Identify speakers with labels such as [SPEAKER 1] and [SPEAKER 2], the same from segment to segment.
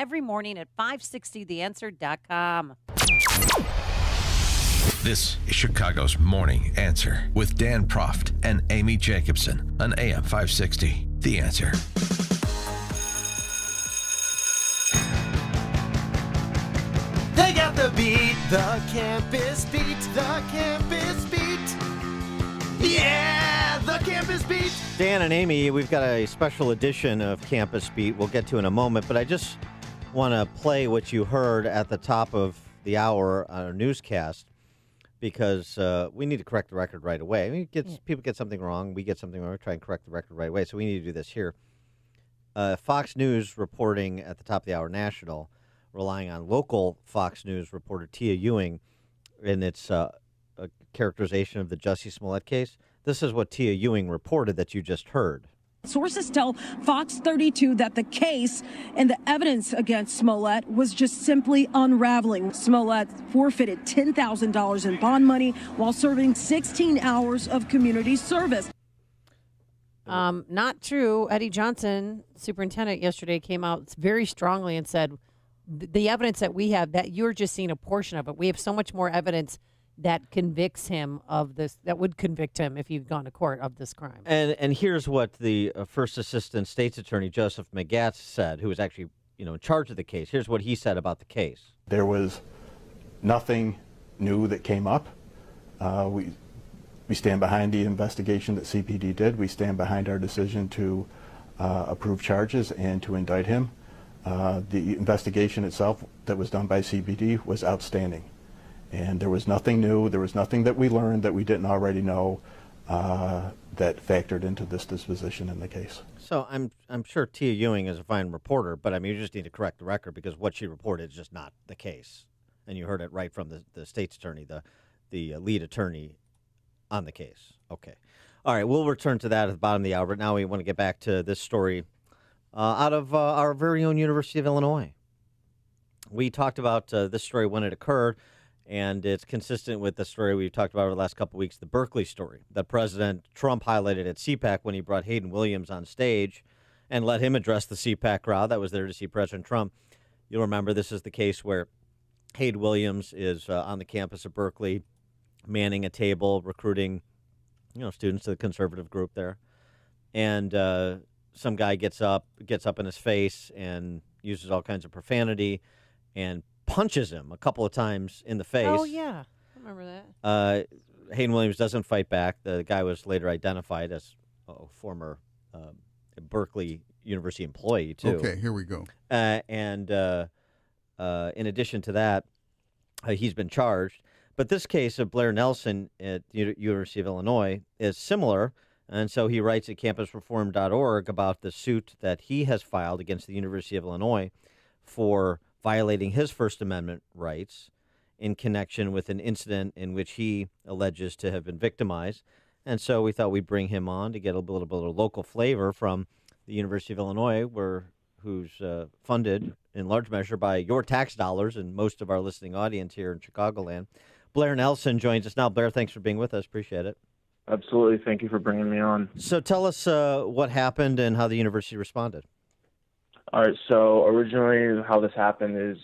[SPEAKER 1] every morning at 560theanswer.com.
[SPEAKER 2] This is Chicago's Morning Answer with Dan Proft and Amy Jacobson on AM 560. The Answer.
[SPEAKER 3] They got the beat, the campus beat, the campus beat. Yeah, the campus beat.
[SPEAKER 4] Dan and Amy, we've got a special edition of Campus Beat we'll get to in a moment, but I just want to play what you heard at the top of the hour on our newscast because we need to correct the record right away. I mean, people get something wrong, we get something wrong, we try and correct the record right away, so we need to do this here. Fox News reporting at the top of the hour national, relying on local Fox News reporter Tia Ewing in its characterization of the Jussie Smollett case. This is what Tia Ewing reported that you just heard.
[SPEAKER 5] Sources tell Fox 32 that the case and the evidence against Smollett was just simply unraveling. Smollett forfeited $10,000 in bond money while serving 16 hours of community service.
[SPEAKER 1] Not true. Eddie Johnson, superintendent, yesterday came out very strongly and said the evidence that we have, that you're just seeing a portion of it. We have so much more evidence that convicts him of this, that would convict him if he'd gone to court of this crime.
[SPEAKER 4] And here's what the first assistant state's attorney, Joseph McGatz, said, who was actually in charge of the case. Here's what he said about the case.
[SPEAKER 6] There was nothing new that came up. We stand behind the investigation that CPD did. We stand behind our decision to approve charges and to indict him. The investigation itself that was done by CPD was outstanding. And there was nothing new, there was nothing that we learned that we didn't already know that factored into this disposition in the case.
[SPEAKER 4] So I'm sure Tia Ewing is a fine reporter, but I mean, you just need to correct the record because what she reported is just not the case. And you heard it right from the state's attorney, the lead attorney on the case. Okay. All right, we'll return to that at the bottom of the hour, but now we want to get back to this story out of our very own University of Illinois. We talked about this story when it occurred, and it's consistent with the story we've talked about over the last couple of weeks, the Berkeley story that President Trump highlighted at CPAC when he brought Hayden Williams on stage and let him address the CPAC crowd that was there to see President Trump. You'll remember this is the case where Hayden Williams is on the campus of Berkeley, manning a table, recruiting students to the conservative group there. And some guy gets up in his face and uses all kinds of profanity and punches him a couple of times in the face.
[SPEAKER 1] Oh, yeah. I remember that.
[SPEAKER 4] Hayden Williams doesn't fight back. The guy was later identified as a former Berkeley University employee, too.
[SPEAKER 7] Okay, here we go.
[SPEAKER 4] And in addition to that, he's been charged. But this case of Blair Nelson at the University of Illinois is similar. And so he writes at campusreform.org about the suit that he has filed against the University of Illinois for violating his First Amendment rights in connection with an incident in which he alleges to have been victimized. And so we thought we'd bring him on to get a little bit of local flavor from the University of Illinois, who's funded in large measure by your tax dollars and most of our listening audience here in Chicagoland. Blair Nelson joins us now. Blair, thanks for being with us. Appreciate it.
[SPEAKER 8] Absolutely. Thank you for bringing me on.
[SPEAKER 4] So tell us what happened and how the university responded.
[SPEAKER 8] All right, so originally how this happened is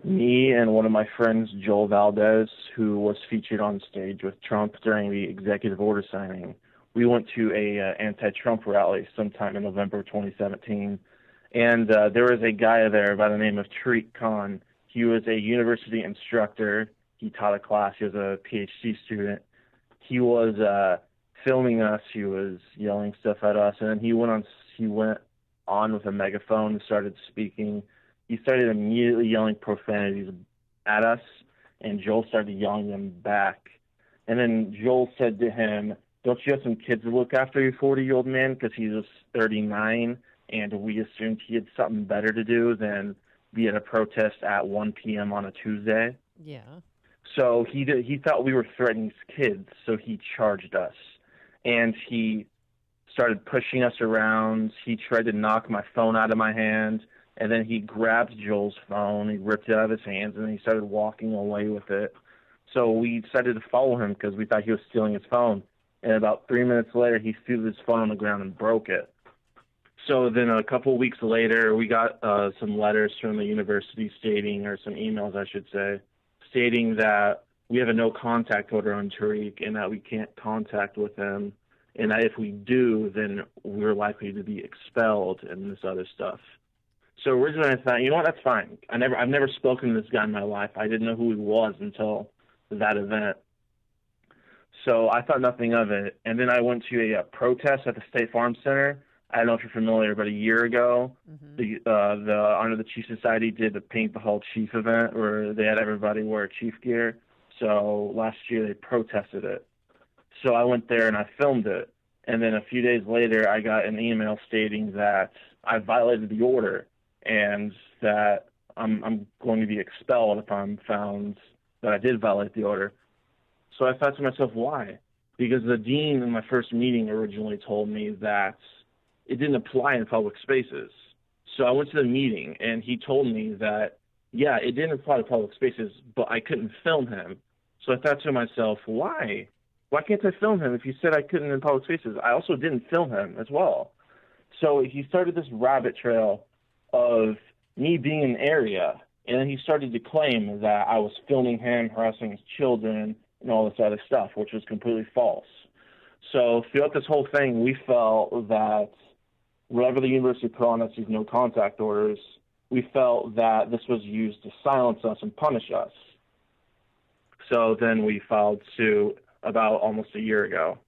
[SPEAKER 8] me and one of my friends, Joel Valdez, who was featured on stage with Trump during the executive order signing, we went to a anti-Trump rally sometime in November 2017, and there was a guy there by the name of Tariq Khan. He was a university instructor. He taught a class. He was a PhD student. He was filming us. He was yelling stuff at us, and then he went on with a megaphone and started speaking. He started immediately yelling profanities at us, and Joel started yelling them back. And then Joel said to him, "Don't you have some kids to look after, you 40-year-old man?" Because he was 39, and we assumed he had something better to do than be at a protest at 1 p.m. on a Tuesday.
[SPEAKER 1] Yeah.
[SPEAKER 8] So he thought we were threatening his kids, so he charged us. And he started pushing us around. He tried to knock my phone out of my hand, and then he grabbed Joel's phone. He ripped it out of his hands, and then he started walking away with it. So we decided to follow him because we thought he was stealing his phone. And about 3 minutes later, he threw his phone on the ground and broke it. So then a couple of weeks later, we got some letters from the university stating, or some emails, I should say, stating that we have a no contact order on Tariq and that we can't contact with him, and that if we do, then we're likely to be expelled and this other stuff. So originally I thought, you know what, that's fine. I've never spoken to this guy in my life. I didn't know who he was until that event. So I thought nothing of it. And then I went to a protest at the State Farm Center. I don't know if you're familiar, but a year ago, the Honor the Chief Society did the Paint the Hall Chief event where they had everybody wear chief gear. So last year they protested it. So I went there and I filmed it. And then a few days later, I got an email stating that I violated the order and that I'm going to be expelled if I'm found that I did violate the order. So I thought to myself, why? Because the dean in my first meeting originally told me that it didn't apply in public spaces. So I went to the meeting, and he told me that, yeah, it didn't apply to public spaces, but I couldn't film him. So I thought to myself, why? Why can't I film him if he said I couldn't in public spaces? I also didn't film him as well. So he started this rabbit trail of me being in an area, and then he started to claim that I was filming him, harassing his children, and all this other stuff, which was completely false. So throughout this whole thing, we felt that whenever the university put on us these no contact orders, we felt that this was used to silence us and punish us. So then we filed suit about almost a year ago.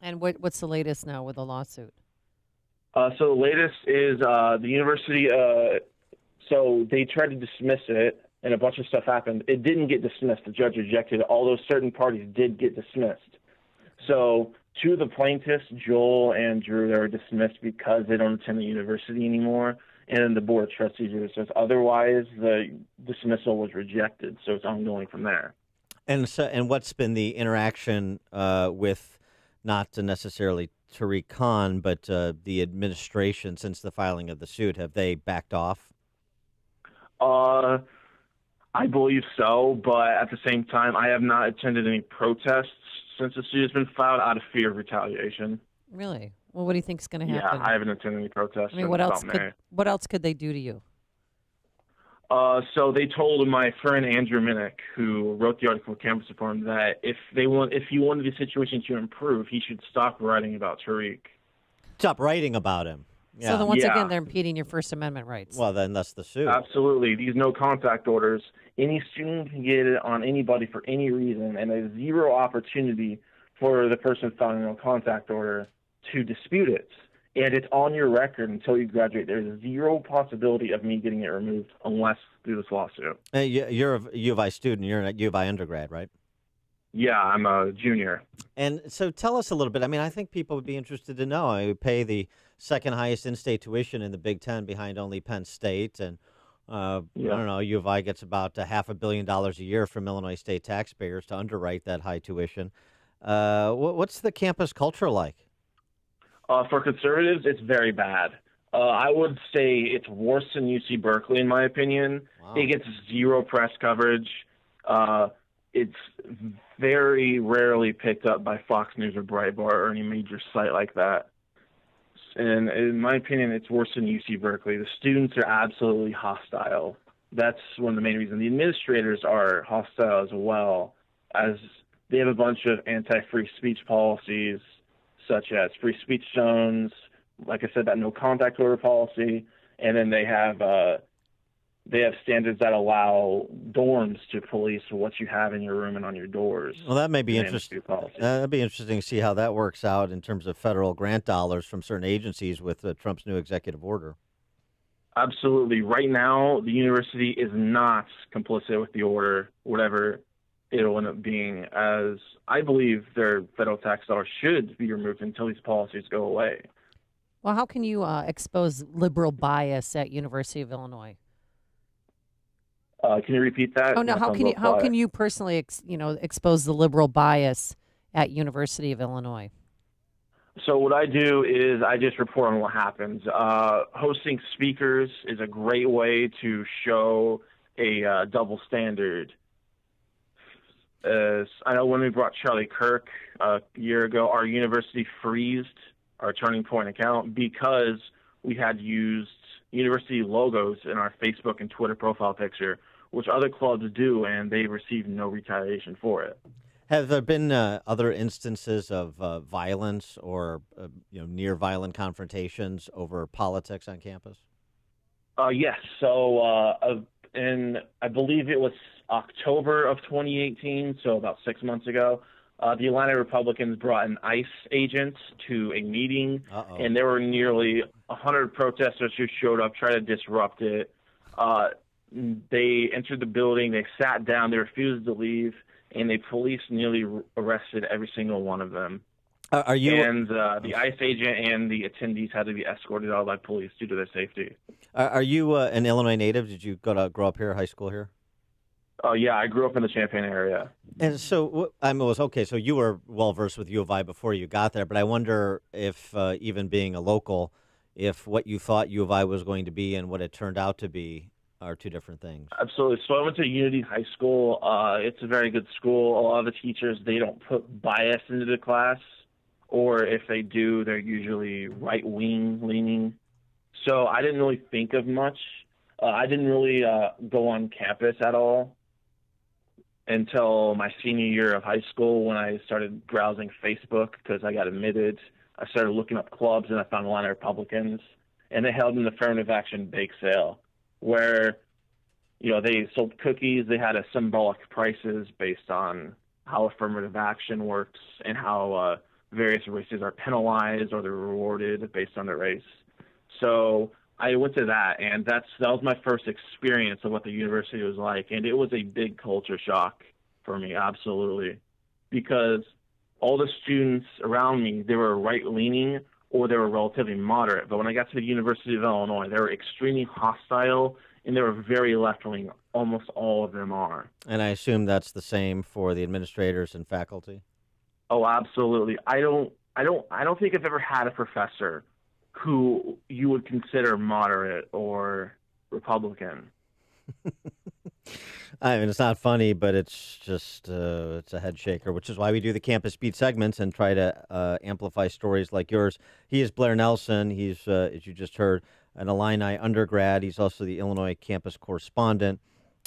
[SPEAKER 1] And what's the latest now with the lawsuit?
[SPEAKER 8] So the latest is the university, so they tried to dismiss it, and a bunch of stuff happened. It didn't get dismissed. The judge rejected it, although certain parties did get dismissed. So two of the plaintiffs, Joel and Drew, they were dismissed because they don't attend the university anymore, and then the board of trustees were dismissed. Otherwise, the dismissal was rejected, so it's ongoing from there.
[SPEAKER 4] And what's been the interaction with not necessarily Tariq Khan, but the administration since the filing of the suit? Have they backed off?
[SPEAKER 8] I believe so, but at the same time, I have not attended any protests since the suit has been filed out of fear of retaliation.
[SPEAKER 1] Really? Well, what do you think is going to happen?
[SPEAKER 8] Yeah, I haven't attended any protests.
[SPEAKER 1] I mean, what else could they do to you?
[SPEAKER 8] So they told my friend Andrew Minnick, who wrote the article for Campus Reform, that if he wanted the situation to improve, he should stop writing about Tariq.
[SPEAKER 4] Stop writing about him. Yeah.
[SPEAKER 1] So then once again, they're impeding your First Amendment rights.
[SPEAKER 4] Well, then that's the suit.
[SPEAKER 8] Absolutely. These no contact orders, any student can get it on anybody for any reason, and there's zero opportunity for the person filing a no contact order to dispute it. And it's on your record until you graduate. There's zero possibility of me getting it removed unless through this lawsuit.
[SPEAKER 4] You're a U of I student. You're a U of I undergrad, right?
[SPEAKER 8] Yeah, I'm a junior.
[SPEAKER 4] And so tell us a little bit. I mean, I think people would be interested to know. We pay the second highest in-state tuition in the Big Ten behind only Penn State. And, I don't know, U of I gets about $500 million a year from Illinois state taxpayers to underwrite that high tuition. What's the campus culture like?
[SPEAKER 8] For conservatives, it's very bad. I would say it's worse than UC Berkeley, in my opinion. Wow. It gets zero press coverage. It's very rarely picked up by Fox News or Breitbart or any major site like that. And in my opinion, it's worse than UC Berkeley. The students are absolutely hostile. That's one of the main reasons. The administrators are hostile as well, as they have a bunch of anti-free speech policies, such as free speech zones, like I said, that no contact order policy, and then they have standards that allow dorms to police what you have in your room and on your doors.
[SPEAKER 4] Well, that may be interesting. That'd be interesting to see how that works out in terms of federal grant dollars from certain agencies with Trump's new executive order.
[SPEAKER 8] Absolutely. Right now, the university is not complicit with the order, whatever it'll end up being, as I believe their federal tax dollars should be removed until these policies go away.
[SPEAKER 1] Well, how can you expose liberal bias at University of Illinois?
[SPEAKER 8] Can you repeat that?
[SPEAKER 1] Oh no, how can you personally expose the liberal bias at University of Illinois?
[SPEAKER 8] So what I do is I just report on what happens. Hosting speakers is a great way to show a double standard. I know when we brought Charlie Kirk a year ago, our university froze our Turning Point account because we had used university logos in our Facebook and Twitter profile picture, which other clubs do, and they received no retaliation for it.
[SPEAKER 4] Have there been other instances of violence or near violent confrontations over politics on campus?
[SPEAKER 8] Yes. So I believe it was October of 2018, so about 6 months ago, the Atlanta Republicans brought in ICE agents to a meeting, and there were nearly 100 protesters who showed up, tried to disrupt it. They entered the building, they sat down, they refused to leave, and the police nearly arrested every single one of them.
[SPEAKER 4] Are you?
[SPEAKER 8] And the ICE agent and the attendees had to be escorted out by police due to their safety.
[SPEAKER 4] Are you an Illinois native? Did you grow up here, high school here?
[SPEAKER 8] Oh, yeah, I grew up in the Champaign area.
[SPEAKER 4] And so, so you were well-versed with U of I before you got there, but I wonder if, even being a local, if what you thought U of I was going to be and what it turned out to be are two different things.
[SPEAKER 8] Absolutely. So I went to Unity High School. It's a very good school. A lot of the teachers, they don't put bias into the class, or if they do, they're usually right-wing leaning. So I didn't really think of much. I didn't really go on campus at all until my senior year of high school when I started browsing Facebook because I got admitted. I started looking up clubs, and I found Atlanta Republicans, and they held an affirmative action bake sale where, they sold cookies. They had a symbolic prices based on how affirmative action works and how various races are penalized or they're rewarded based on their race. So I went to that, and that was my first experience of what the university was like, and it was a big culture shock for me, absolutely, because all the students around me, they were right-leaning or they were relatively moderate. But when I got to the University of Illinois, they were extremely hostile, and they were very left-wing. Almost all of them are.
[SPEAKER 4] And I assume that's the same for the administrators and faculty?
[SPEAKER 8] Oh, absolutely. I don't think I've ever had a professor who you would consider moderate or Republican.
[SPEAKER 4] I mean, it's not funny, but it's just it's a head shaker, which is why we do the Campus Beat segments and try to amplify stories like yours. He is Blair Nelson. He's, as you just heard, an Illini undergrad. He's also the Illinois campus correspondent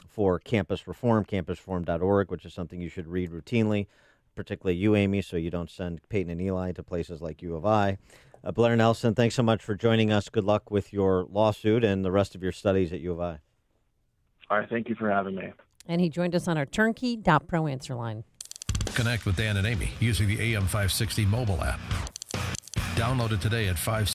[SPEAKER 4] for Campus Reform, campusreform.org, which is something you should read routinely, particularly you, Amy, so you don't send Peyton and Eli to places like U of I. Blair Nelson, thanks so much for joining us. Good luck with your lawsuit and the rest of your studies at U of I.
[SPEAKER 8] All right, thank you for having me.
[SPEAKER 1] And he joined us on our turnkey.pro answer line.
[SPEAKER 2] Connect with Dan and Amy using the AM 560 mobile app. Download it today at 560.